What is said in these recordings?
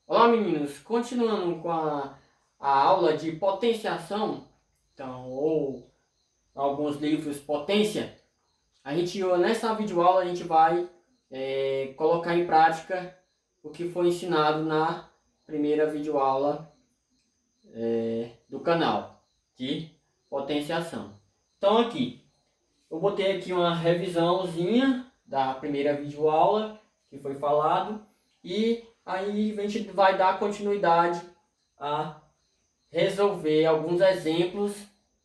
Olá meninos, continuando com a aula de potenciação, então, ou alguns livros potência, nessa videoaula a gente vai colocar em prática o que foi ensinado na primeira videoaula do canal de potenciação. Então aqui, eu botei aqui uma revisãozinha da primeira videoaula que foi falado e aí a gente vai dar continuidade a resolver alguns exemplos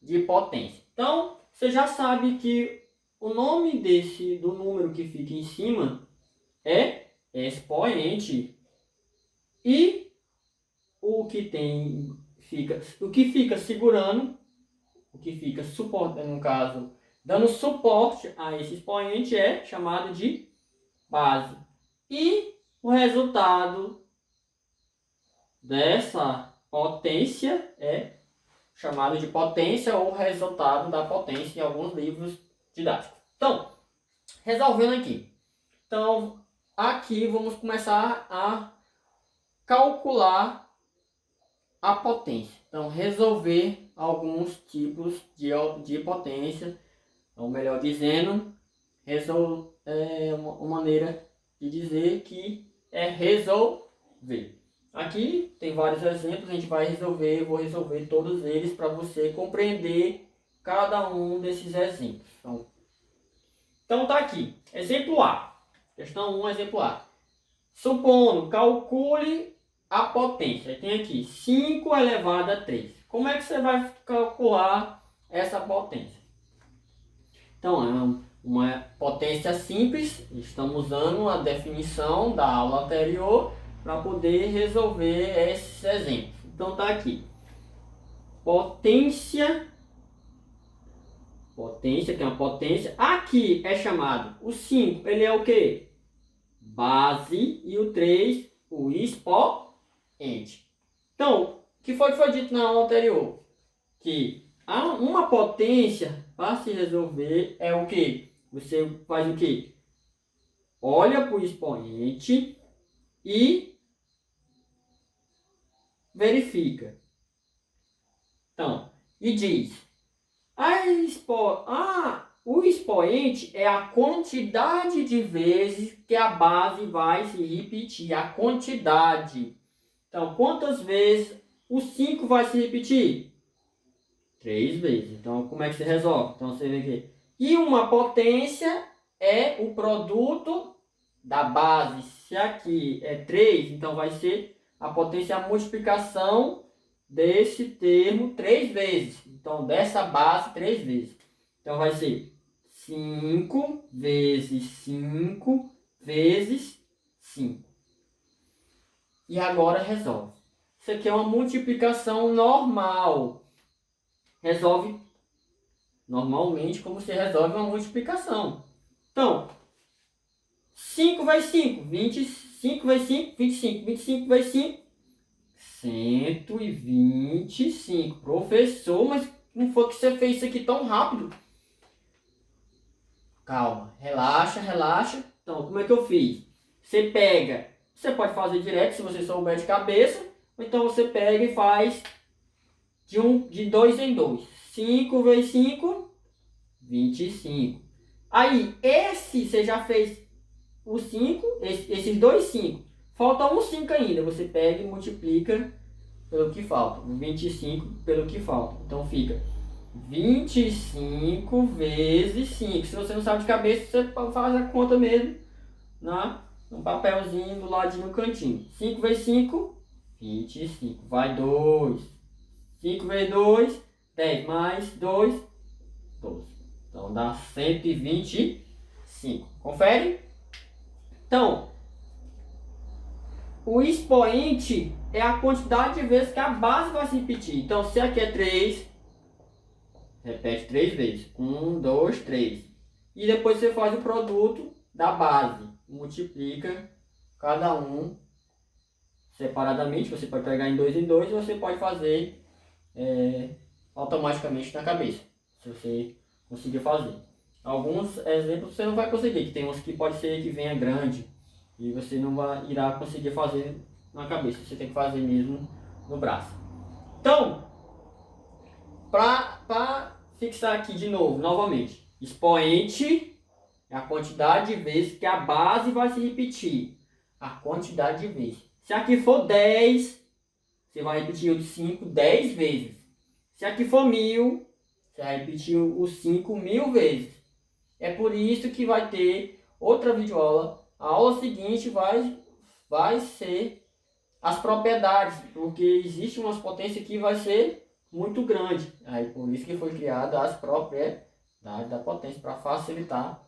de potência. Então, você já sabe que o nome do número que fica em cima é expoente e o que fica segurando, o que fica suportando, no caso, dando suporte a esse expoente é chamado de base. E o resultado dessa potência é chamado de potência ou resultado da potência em alguns livros didáticos. Então, resolvendo aqui. Então, aqui vamos começar a calcular a potência. Então, resolver alguns tipos de potência. Ou melhor dizendo, uma maneira de dizer que é resolver. Aqui tem vários exemplos, a gente vai resolver, vou resolver todos eles para você compreender cada um desses exemplos. Então tá aqui, exemplo A, questão 1, exemplo A. Supondo, calcule a potência. Tem aqui 5 elevado a 3. Como é que você vai calcular essa potência? Então, é uma potência simples, estamos usando a definição da aula anterior para poder resolver esses exemplos. Então tá aqui. Potência, que é uma potência. Aqui é chamado, o 5, ele é o que? Base, e o 3, o expoente. Então, o que foi dito na aula anterior? Que uma potência, para se resolver, é o que? Você faz o que? Olha para o expoente e verifica. Então, e diz: o expoente é a quantidade de vezes que a base vai se repetir. A quantidade. Então, quantas vezes o 5 vai se repetir? 3 vezes. Então, como é que se resolve? Então, você vê aqui. E uma potência é o produto da base. Se aqui é 3, então vai ser a potência, a multiplicação desse termo 3 vezes. Então, dessa base 3 vezes. Então, vai ser 5 vezes 5 vezes 5. E agora resolve. Isso aqui é uma multiplicação normal. Resolve normalmente como se resolve uma multiplicação. Então, 5 vezes 5, 25 vezes 5, 25. 25 vezes 5, 125. Professor, mas não foi que você fez isso aqui tão rápido? Calma, relaxa, relaxa. Então, como é que eu fiz? Você pode fazer direto se você souber de cabeça, ou então você pega e faz de 2 em 2. 5 vezes 5, 25. Aí, você já fez o 5, esses dois 5. Falta um 5 ainda. Você pega e multiplica pelo que falta. 25 pelo que falta. Então fica 25 vezes 5. Se você não sabe de cabeça, você faz a conta mesmo, né? Um papelzinho do ladinho no cantinho. 5 vezes 5, 25. Vai 2. 5 vezes 2, 10 mais 2, 12. Então dá 125. Confere? Então, o expoente é a quantidade de vezes que a base vai se repetir. Então, se aqui é 3, repete 3 vezes. 1, 2, 3. E depois você faz o produto da base. Multiplica cada um separadamente. Você pode pegar em 2 em 2 e você pode fazer automaticamente na cabeça, se você conseguir fazer. Alguns exemplos você não vai conseguir, que tem uns que pode ser que venha grande e você não irá conseguir fazer na cabeça, você tem que fazer mesmo no braço. Então, para fixar aqui de novo, novamente, expoente é a quantidade de vezes que a base vai se repetir. A quantidade de vezes. Se aqui for 10, você vai repetir o 5 10 vezes. Se aqui for 1000, você vai repetir o 5 1000 vezes. É por isso que vai ter outra videoaula. A aula seguinte vai ser as propriedades, porque existe umas potências que vai ser muito grande. Aí por isso que foi criada as propriedades da potência, para facilitar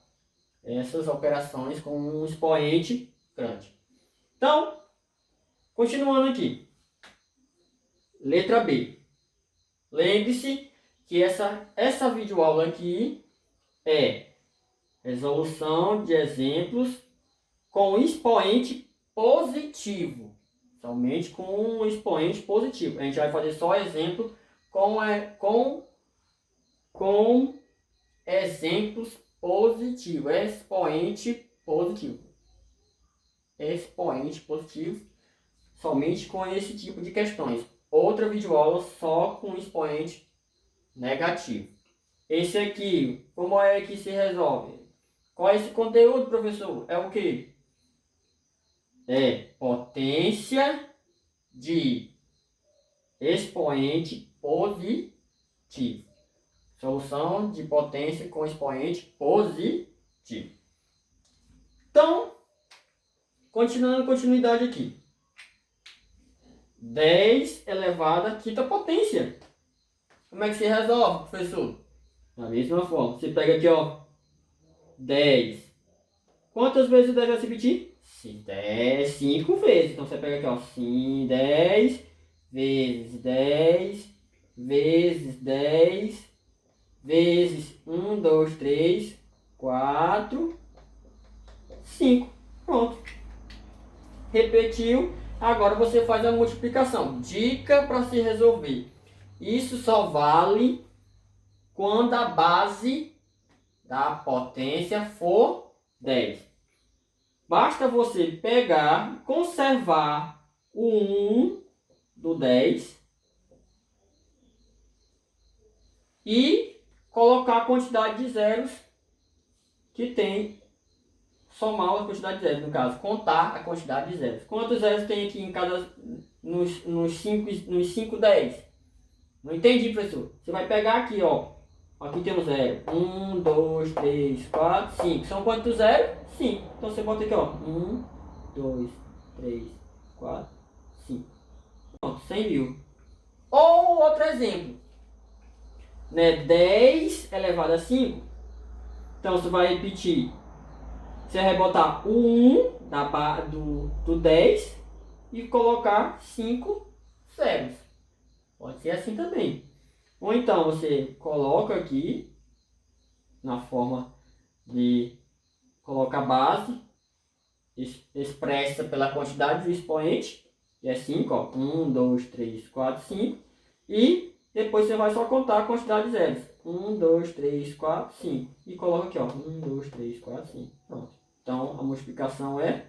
essas operações com um expoente grande. Então, continuando aqui. Letra B. Lembre-se que essa videoaula aqui é resolução de exemplos com expoente positivo. Somente com um expoente positivo. A gente vai fazer só exemplo com exemplos positivos. Expoente positivo. Expoente positivo. Somente com esse tipo de questões. Outra videoaula só com expoente negativo. Esse aqui, como é que se resolve? Qual é esse conteúdo, professor? É o que? É potência de expoente positivo. Solução de potência com expoente positivo. Então, continuidade aqui. 10 elevado à quinta potência. Como é que se resolve, professor? Da mesma forma. Você pega aqui, ó. 10. Quantas vezes deve se repetir? 10, 5 vezes. Então você pega aqui, ó. 10 vezes 10 vezes 10 vezes 1, 2, 3, 4, 5. Pronto. Repetiu. Agora você faz a multiplicação. Dica para se resolver. Isso só vale quando a base da potência for 10. Basta você pegar, conservar o 1 do 10 e colocar a quantidade de zeros que tem, somar a quantidade de zeros, no caso, contar a quantidade de zeros. Quantos zeros tem aqui em cada, nos 5 10? Não entendi, professor. Você vai pegar aqui, ó. Aqui tem um zero. 1, 2, 3, 4, 5. São quantos zeros? 5. Então você bota aqui, ó. 1, 2, 3, 4, 5. Pronto, 100 mil. Ou outro exemplo. Né? 10 elevado a 5. Então você vai repetir. Você vai botar o 1 do 10 e colocar 5 zeros. Pode ser assim também. Ou então você coloca aqui na forma de colocar base expressa pela quantidade do expoente, que é 5, ó, 1, 2, 3, 4, 5, e depois você vai só contar a quantidade de zeros. 1, 2, 3, 4, 5. E coloca aqui, ó, 1, 2, 3, 4, 5. Pronto. Então a multiplicação é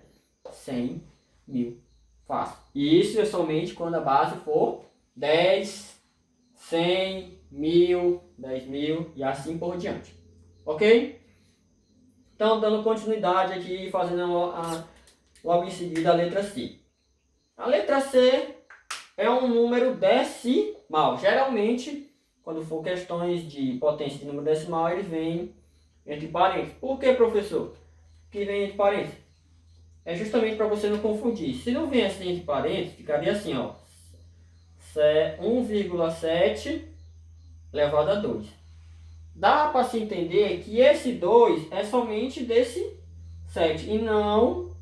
100 mil. Fácil. E isso é somente quando a base for 10, 100, 1000, 10.000 e assim por diante. Ok? Então, dando continuidade aqui, fazendo logo em seguida a letra C. A letra C é um número decimal. Geralmente, quando for questões de potência de número decimal, eles vêm entre parênteses. Por que, professor? Que vem entre parênteses? É justamente para você não confundir. Se não viesse entre parênteses, ficaria assim, ó. 1,7 elevado a 2. Dá para se entender que esse 2 é somente desse 7 e não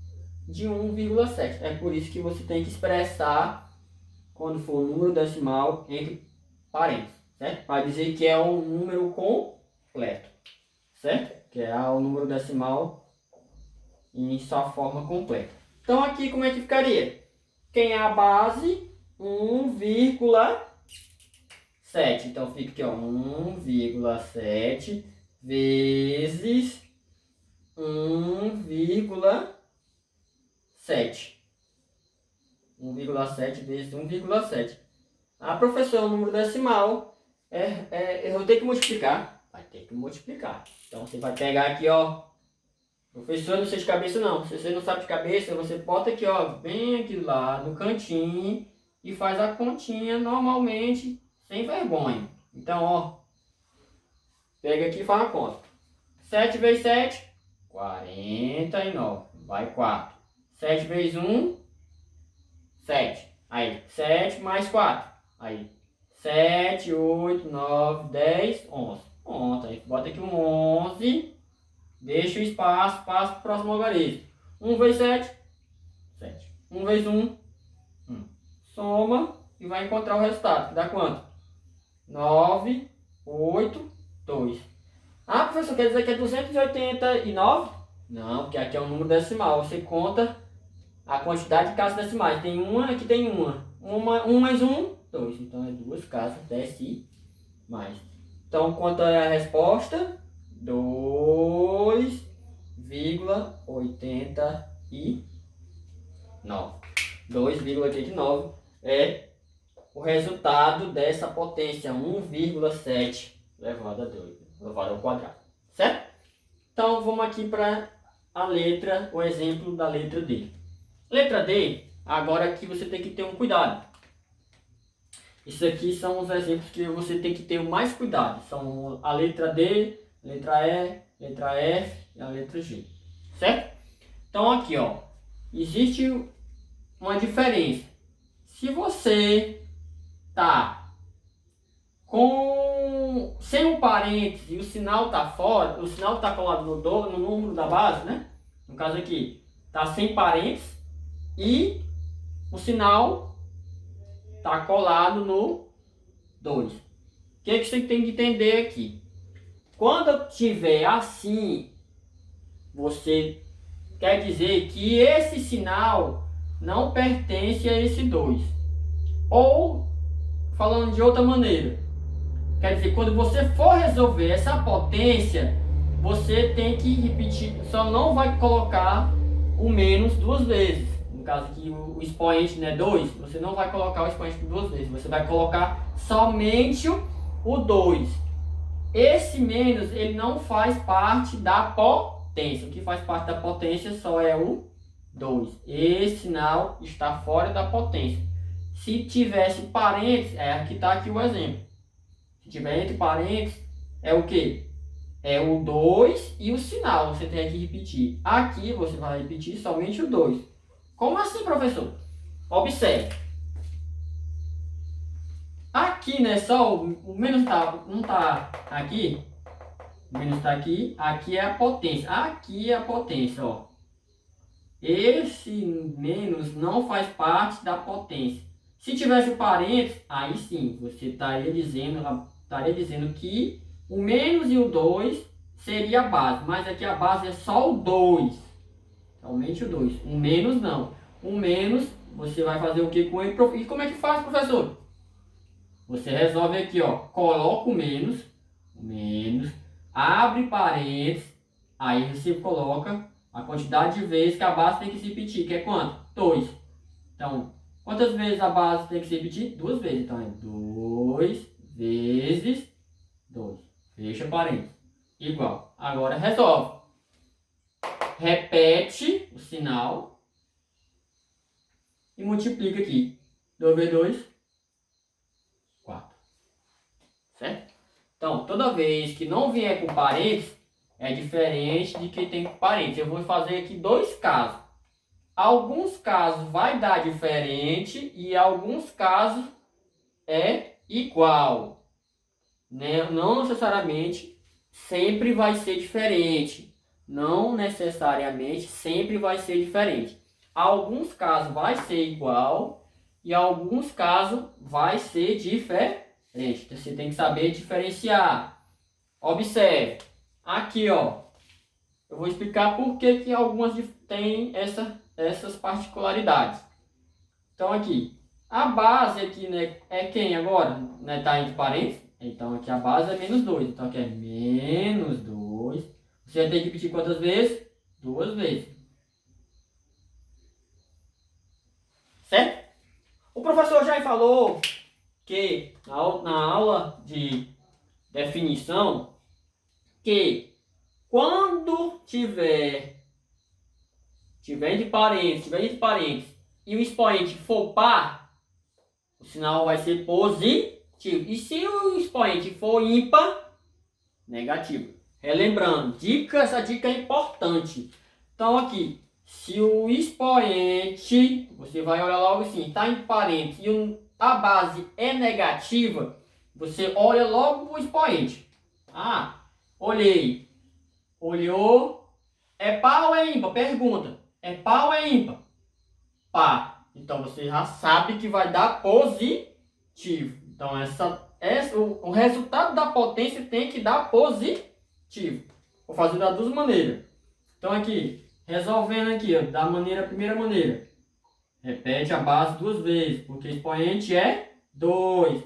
de 1,7. É por isso que você tem que expressar, quando for número decimal, entre parênteses, certo? Para dizer que é um número completo, certo? Que é o número decimal em sua forma completa. Então aqui como é que ficaria? Quem é a base? 1,7. Então fica aqui, ó, 1,7 vezes 1,7. 1,7 vezes 1,7. Ah, professor, é um número decimal. Eu vou ter que multiplicar. Vai ter que multiplicar. Então você vai pegar aqui, ó. Professor, não sei de cabeça não. Se você não sabe de cabeça, você bota aqui, ó. Bem aqui lá no cantinho e faz a continha normalmente, sem vergonha. Então, ó. Pega aqui e faz a conta. 7 vezes 7, 49. Vai 4. 7 vezes 1, 7. Aí, 7 mais 4. Aí, 7, 8, 9, 10, 11. Pronto, aí bota aqui um 11. Deixa o espaço, passa para o próximo algarismo. 1 vezes 7, 7. 1 vezes 1, 1. Soma e vai encontrar o resultado, que dá quanto? 9, 8, 2. Ah, professor, quer dizer que é 289? Não, porque aqui é um número decimal. Você conta a quantidade de casas decimais. Tem uma, aqui tem uma. 1 mais 1, 2. Então é 2 casas decimais. Então, quanto é a resposta? 2,89. 2,89 é o resultado dessa potência 1,7 elevado a 2, elevado ao quadrado, certo? Então vamos aqui para a letra, o exemplo da letra D. Letra D, agora aqui você tem que ter um cuidado. Isso aqui são os exemplos que você tem que ter mais cuidado. São a letra D, letra E, letra F e a letra G, certo? Então aqui, ó, existe uma diferença. Se você tá sem um parênteses e o sinal tá fora, o sinal tá colado no número da base, né? No caso aqui, tá sem parênteses e o sinal tá colado no 2. O que você tem que entender aqui? Quando tiver assim, você quer dizer que esse sinal não pertence a esse 2. Ou, falando de outra maneira, quer dizer, quando você for resolver essa potência, você tem que repetir, só não vai colocar o menos duas vezes. No caso aqui o expoente, né, 2, você não vai colocar o expoente duas vezes, você vai colocar somente o 2. Esse menos, ele não faz parte da potência. O que faz parte da potência só é o 2. Esse sinal está fora da potência. Se tivesse parênteses, aqui está aqui o exemplo. Se tiver entre parênteses, é o que? É o 2 e o sinal. Você tem que repetir. Aqui você vai repetir somente o 2. Como assim, professor? Observe. Aqui, né, só o menos não tá aqui. O menos está aqui. Aqui é a potência. Aqui é a potência, ó. Esse menos não faz parte da potência. Se tivesse o parênteses, aí sim, você estaria dizendo que o menos e o 2 seria a base. Mas aqui a base é só o 2. Somente o 2. O menos não. O menos, você vai fazer o que com ele? E como é que faz, professor? Você resolve aqui, ó. Coloca o menos, abre parênteses, aí você coloca a quantidade de vezes que a base tem que se repetir, que é quanto? 2. Então, quantas vezes a base tem que se repetir? 2 vezes. Então, é 2 vezes 2. Fecha parênteses. Igual. Agora, resolve. Repete o sinal e multiplica aqui. 2 vezes 2, 4. Certo? Então, toda vez que não vier com parênteses, é diferente de que tem com parênteses. Eu vou fazer aqui dois casos. Alguns casos vai dar diferente e alguns casos é igual. Né? Não necessariamente sempre vai ser diferente. Não necessariamente sempre vai ser diferente. Alguns casos vai ser igual e alguns casos vai ser diferente. Você tem que saber diferenciar. Observe. Aqui, ó. Eu vou explicar por que algumas têm essas particularidades. Então, aqui. A base aqui, né, é quem agora? Né, tá entre parênteses. Então, aqui a base é menos 2. Então, aqui é menos 2. Você vai ter que repetir quantas vezes? 2 vezes. Certo? professor já falou que na aula de definição, que quando tiver entre parênteses e o expoente for par, o sinal vai ser positivo. E se o expoente for ímpar, negativo. Relembrando, essa dica é importante. Então aqui, se o expoente, você vai olhar logo assim, está em parênteses e a base é negativa, você olha logo para o expoente. Ah, olhei. Olhou. É par ou é ímpar? Pergunta. É par ou é ímpar? Par. Então você já sabe que vai dar positivo. Então o resultado da potência tem que dar positivo. Vou fazer das duas maneiras. Então aqui, resolvendo aqui, ó, da primeira maneira. Repete a base duas vezes, porque o expoente é 2.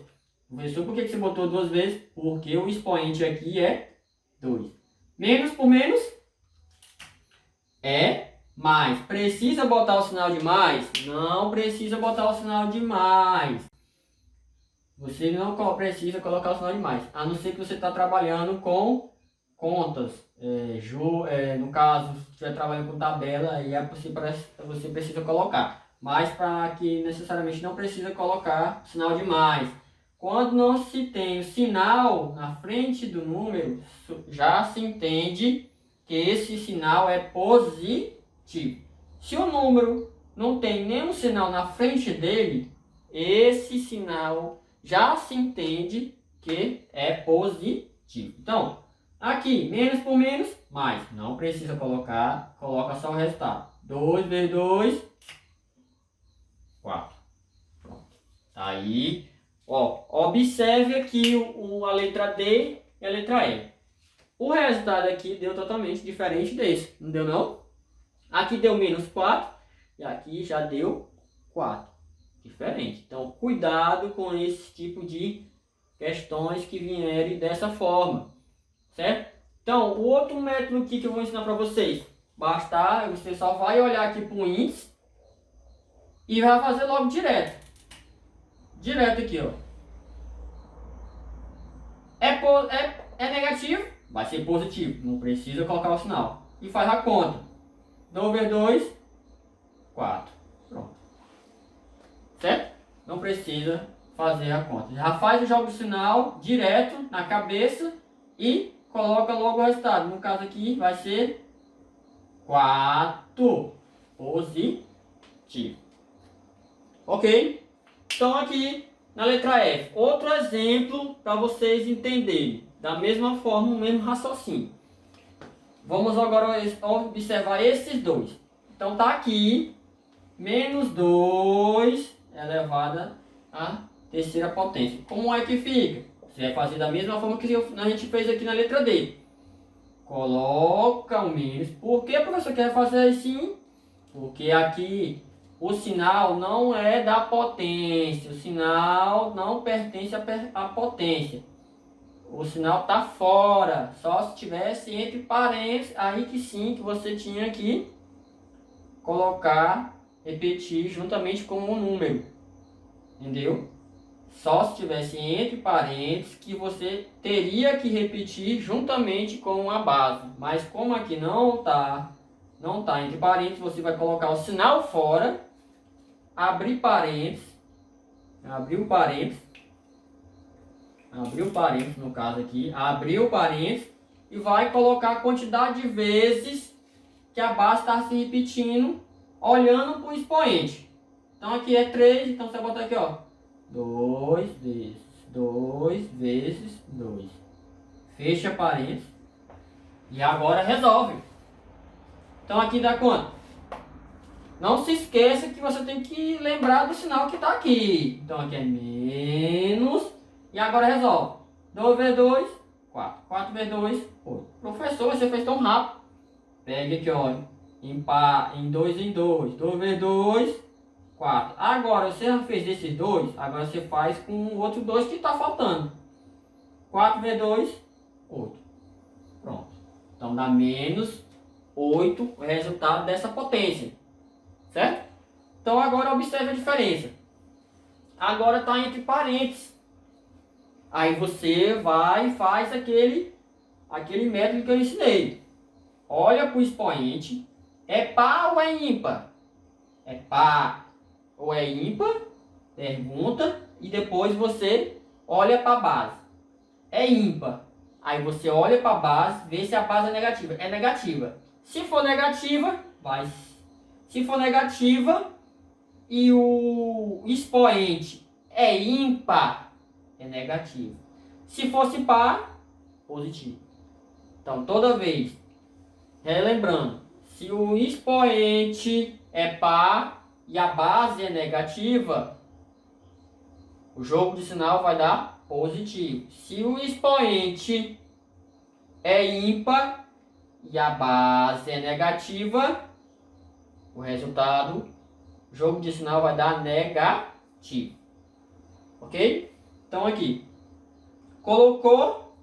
Professor, por que você botou duas vezes? Porque o expoente aqui é 2. Menos por menos é mais. Precisa botar o sinal de mais? Não precisa botar o sinal de mais. Você não precisa colocar o sinal de mais. A não ser que você está trabalhando com contas. No caso, se estiver trabalhando com tabela, aí você precisa colocar. Mas para que necessariamente não precisa colocar sinal de mais. Quando não se tem o sinal na frente do número, já se entende que esse sinal é positivo. Se o número não tem nenhum sinal na frente dele, esse sinal já se entende que é positivo. Então, aqui, menos por menos, mais. Não precisa colocar, coloca só o resultado. 2 vezes 2, 4. Pronto. Tá aí. Ó, observe aqui a letra D e a letra E. O resultado aqui deu totalmente diferente desse. Não deu não? Aqui deu menos 4 e aqui já deu 4. Diferente. Então, cuidado com esse tipo de questões que vierem dessa forma. Certo? Então, o outro método aqui que eu vou ensinar para vocês. Você só vai olhar aqui para o índice e vai fazer logo direto. Direto aqui, ó. É negativo, vai ser positivo. Não precisa colocar o sinal. E faz a conta. 2 vezes 2, 4. Pronto. Certo? Não precisa fazer a conta. Já faz o jogo do sinal direto na cabeça e coloca logo o resultado. No caso aqui vai ser 4 positivo. Ok? Então aqui na letra F, outro exemplo para vocês entenderem. Da mesma forma, o mesmo raciocínio. Vamos agora observar esses dois. Então tá aqui, menos 2 elevado à terceira potência. Como é que fica? Você vai fazer da mesma forma que a gente fez aqui na letra D. Coloca o menos. Por que, professor, quer fazer assim? Porque aqui o sinal não é da potência. O sinal não pertence à potência. O sinal está fora. Só se tivesse entre parênteses, aí que sim, que você tinha que colocar, repetir juntamente com o número. Entendeu? Só se tivesse entre parênteses que você teria que repetir juntamente com a base. Mas como aqui não tá entre parênteses, você vai colocar o sinal fora, abrir parênteses, abriu parênteses no caso aqui, abriu parênteses e vai colocar a quantidade de vezes que a base está se repetindo, olhando para o expoente. Então aqui é 3, então você vai botar aqui, ó, 2 vezes 2. Fecha parênteses. E agora resolve. Então aqui dá quanto? Não se esqueça que você tem que lembrar do sinal que está aqui. Então aqui é menos. E agora resolve. 2 vezes 2, 4. 4 vezes 2, 8. Professor, você fez tão rápido. Pega aqui, ó. Em 2 em 2. 2 vezes 2, 4. Agora, você já fez esses dois. Agora você faz com o outro 2 que está faltando. 4 vezes 2, 8. Pronto. Então dá menos 8 o resultado dessa potência. Certo? Então agora observe a diferença. agora está entre parênteses. Aí você vai e faz aquele método que eu ensinei. Olha para o expoente. É par ou é ímpar? É par ou é ímpar? Pergunta. E depois você olha para a base. É ímpar. Aí você olha para a base, vê se a base é negativa. É negativa. Se for negativa, vai. Se for negativa e o expoente é ímpar, é negativo. Se fosse par, positivo. Então, toda vez, relembrando, se o expoente é par e a base é negativa, o jogo de sinal vai dar positivo. Se o expoente é ímpar e a base é negativa, o resultado, o jogo de sinal vai dar negativo. Ok? Então aqui, colocou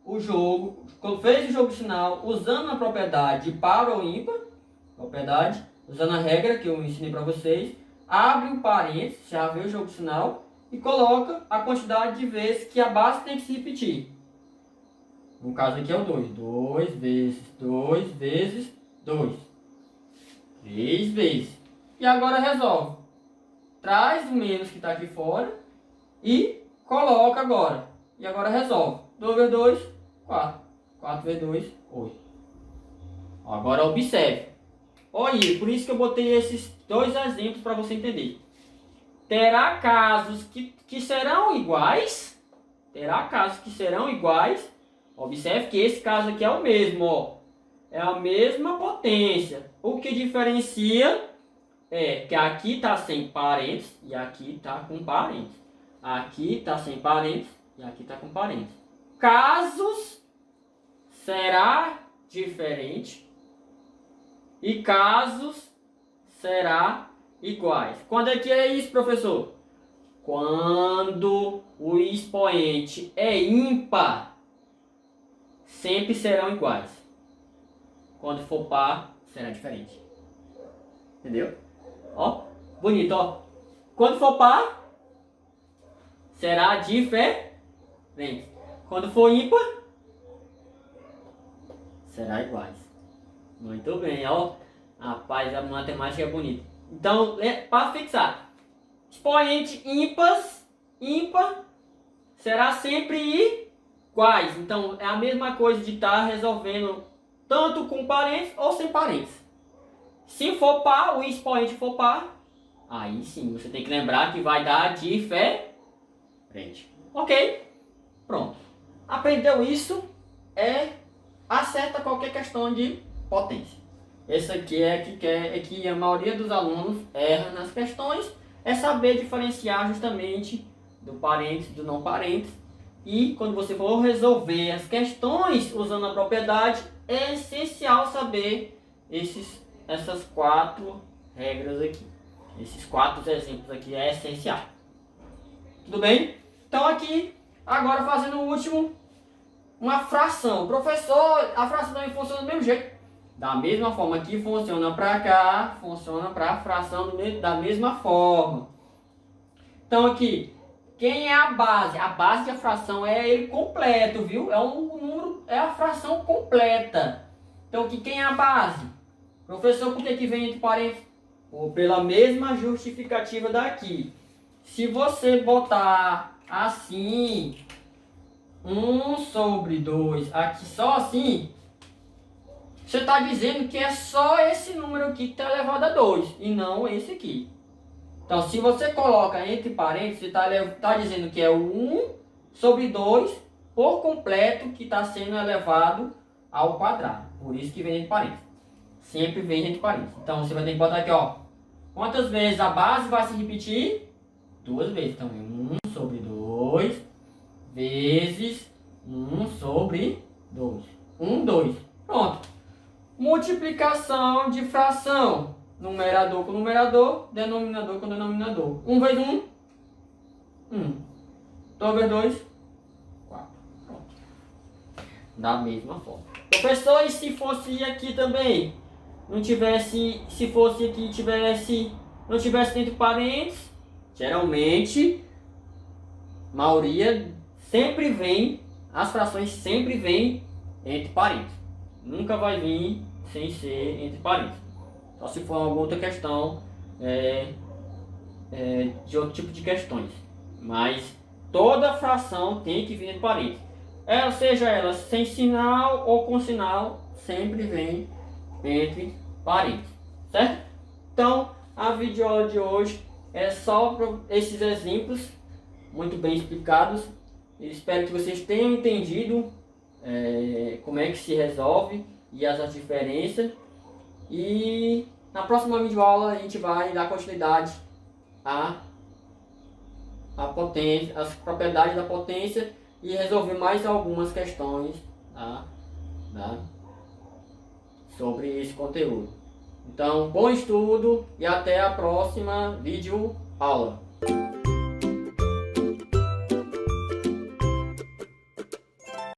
o jogo, fez o jogo de sinal usando a propriedade de par ou ímpar, propriedade, usando a regra que eu ensinei para vocês, abre o parênteses, já vê o jogo de sinal, e coloca a quantidade de vezes que a base tem que se repetir. No caso aqui é o 2. 2 vezes 2 vezes 2. 3 vezes. E agora resolve. Traz o menos que está aqui fora e coloca agora. E agora resolve. 2 vezes 2, 4. 4 vezes 2, 8. Agora observe. Olha, por isso que eu botei esses dois exemplos para você entender. Terá casos que serão iguais. Terá casos que serão iguais. Observe que esse caso aqui é o mesmo, ó. É a mesma potência. O que diferencia é que aqui está sem parênteses e aqui está com parênteses. Aqui está sem parênteses e aqui está com parênteses. Casos será diferente e casos será iguais. Quando é que é isso, professor? Quando o expoente é ímpar, sempre serão iguais. Quando for par, será diferente. Entendeu? Ó, bonito, ó. Quando for par, será diferente. Quando for ímpar, será iguais. Muito bem, ó. Rapaz, a matemática é bonita. Então, para fixar, expoente ímpar será sempre iguais. Então, é a mesma coisa de estar resolvendo tanto com parênteses ou sem parênteses. Se for par, o expoente for par, aí sim, você tem que lembrar que vai dar diferente. Ok? Pronto. Aprendeu isso, acerta qualquer questão de potência. Esse aqui é que a maioria dos alunos erra nas questões, é saber diferenciar justamente do parênteses do não parênteses. E quando você for resolver as questões usando a propriedade, é essencial saber essas 4 regras aqui. Esses 4 exemplos aqui é essencial. Tudo bem? Então aqui, agora fazendo o último, uma fração. Professor, a fração também funciona do mesmo jeito. Da mesma forma que funciona para cá, funciona para a fração da mesma forma. Então aqui, quem é a base? A base da fração é ele completo, viu? É um número, é a fração completa. Então aqui, quem é a base? Professor, por que vem entre parênteses? Ou pela mesma justificativa daqui. Se você botar assim, 1 sobre 2, aqui só assim, você está dizendo que é só esse número aqui que está elevado a 2 e não esse aqui. Então, se você coloca entre parênteses, você está dizendo que é o 1 sobre 2 por completo que está sendo elevado ao quadrado. Por isso que vem entre parênteses. Sempre vem entre parênteses. Então, você vai ter que botar aqui, ó. Quantas vezes a base vai se repetir? 2 vezes. Então, 1 sobre 2 vezes 1 sobre 2. 1, 2. Pronto. Multiplicação de fração. Numerador com numerador, denominador com denominador. 1 vezes 1, 1. 2 vezes 2, 4. Pronto. Da mesma forma. Professor, e se fosse aqui também? Não tivesse, se fosse aqui, não tivesse entre parênteses, Geralmente, maioria sempre vem, as frações sempre vêm entre parênteses. Nunca vai vir sem ser entre parênteses. Só se for alguma outra questão de outro tipo de questões. Mas toda fração tem que vir entre parênteses. Seja ela sem sinal ou com sinal, sempre vem entre parênteses. Certo? Então, a videoaula de hoje é só para esses exemplos muito bem explicados. Eu espero que vocês tenham entendido como é que se resolve e as diferenças. E na próxima videoaula a gente vai dar continuidade à potência, às propriedades da potência e resolver mais algumas questões sobre esse conteúdo. Então, bom estudo e até a próxima videoaula.